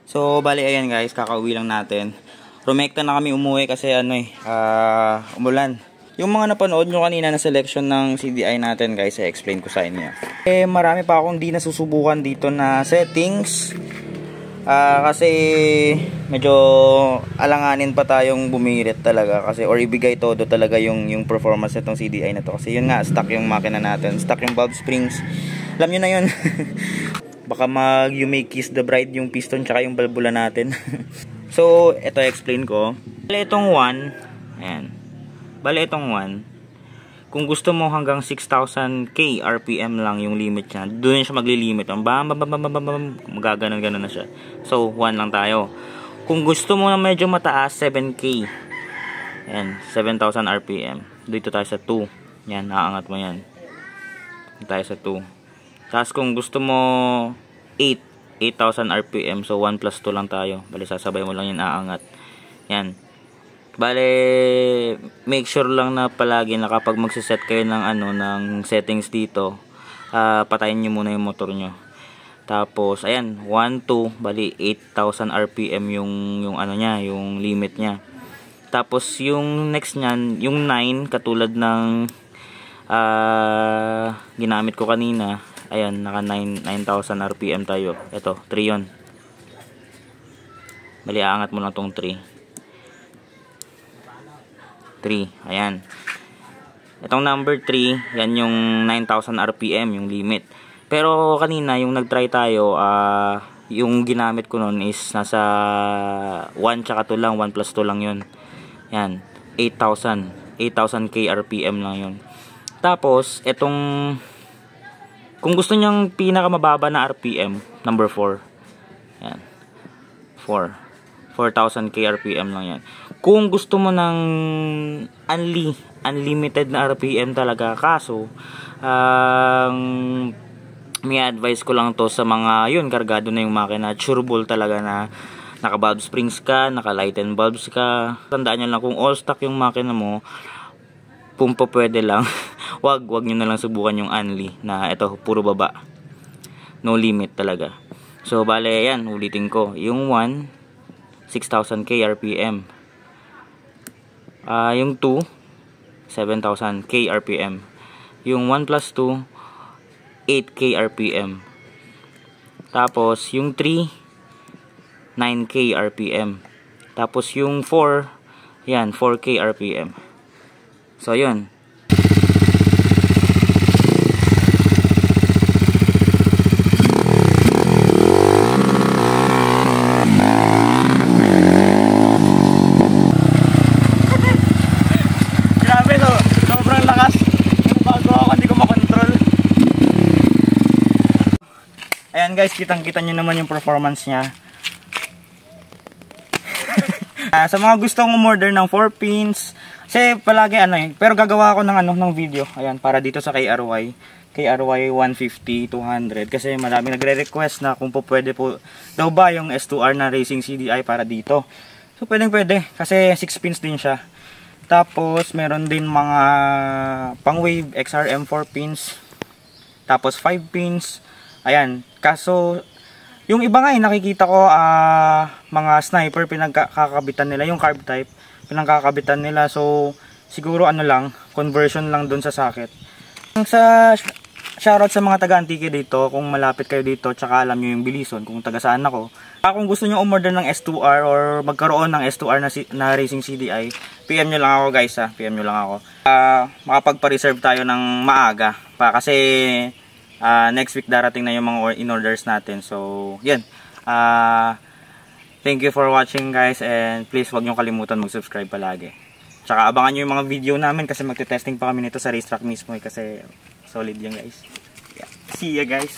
So, bali ayan guys, kakauwi lang natin. Rumekta na kami umuwi kasi umulan. Yung mga napanood nyo kanina na selection ng CDI natin guys, i-explain ko sa inyo. Marami pa akong di nasusubukan dito na settings. Kasi medyo alanganin pa tayong bumirit talaga kasi or ibigay todo talaga yung performance nitong CDI na to. Kasi yun nga, stuck yung makina natin, stuck yung valve springs. Alam nyo na yun. Baka you may kiss the bride yung piston tsaka yung valvula natin. So, ito explain ko. Bale itong 1, ayan. Bale itong 1, kung gusto mo hanggang 6,000 RPM lang yung limit niya, doon siya maglilimit. Magaganon-ganon na siya. So, 1 lang tayo. Kung gusto mo na medyo mataas, 7K. Ayan, 7,000 RPM. Dito tayo sa 2. Yan, naaangat mo yan. Dito tayo sa 2. Tapos kung gusto mo 8,000 RPM, so 1 plus 2 lang tayo. Bale, sasabay mo lang yan, aangat. Yan. Bale, make sure lang na palagi na kapag magsiset kayo ng settings dito, patayin nyo muna yung motor nyo. Tapos, ayan, 1, 2, bali 8,000 RPM yung limit nya. Tapos, yung next nyan, yung 9, katulad ng ginamit ko kanina. Ayan, naka 9,000 RPM tayo. Ito, 3 yun. Bali, aangat mo lang tong 3. Ayan. Itong number 3, yan yung 9,000 RPM, yung limit. Pero kanina, yung nag-try tayo, yung ginamit ko nun is nasa 1 tsaka 2 lang, 1 plus 2 lang yun. Yan, 8,000 RPM lang yun. Tapos, itong kung gusto nyang pinakamababa na RPM, number 4. Yan. 4,000 RPM lang yan. Kung gusto mo ng unlimited na RPM talaga, kaso may advice ko lang to sa mga kargado na yung makina, turbol talaga na naka-valve springs ka, naka-lighten valves ka. Tandaan nyo lang, kung all stock yung makina mo, pumpa pwede lang. wag nyo na lang subukan yung unli na ito, puro baba. No limit talaga. So, bale, yan, ulitin ko. Yung 1, 6,000 RPM. Yung 2, 7,000 RPM. Yung 1 plus 2, 8K RPM. Tapos, yung 3, 9K RPM. Tapos, yung 4, yan, 4K RPM. So, yun. Grabe, no? Sobrang lakas. Yung bago ako, hindi ko makontrol. Ayan guys, kitang-kita nyo naman yung performance niya. Sa mga gustong umorder ng 4 pins, kasi palagi pero gagawa ako ng video, ayan, para dito sa KRY 150, 200, kasi maraming nagre-request na kung pwede po daw ba yung S2R na racing CDI para dito. So pwede, kasi 6 pins din siya. Tapos meron din mga pang wave XRM 4 pins, tapos 5 pins, ayan. Kaso yung iba nga nakikita ko mga sniper pinagkakabitan nila yung carb type, pinagkakabitan nila. So siguro conversion lang dun sa socket. Sa shoutout sa mga taga-Antique dito, kung malapit kayo dito tsaka alam nyo yung Bilison kung taga saan ako. Kung gusto nyo umorder ng S2R or magkaroon ng S2R na racing CDI, PM nyo lang ako guys, PM nyo lang ako. Makapagpa-reserve tayo ng maaga kasi next week darating na yung mga in-orders natin. So, yan. Thank you for watching guys, and please wag nyo kalimutan mag-subscribe palagi. Tsaka abangan nyo yung mga video namin kasi magte-testing pa kami nito sa racetrack mismo kasi solid yan guys. Yeah. See ya guys.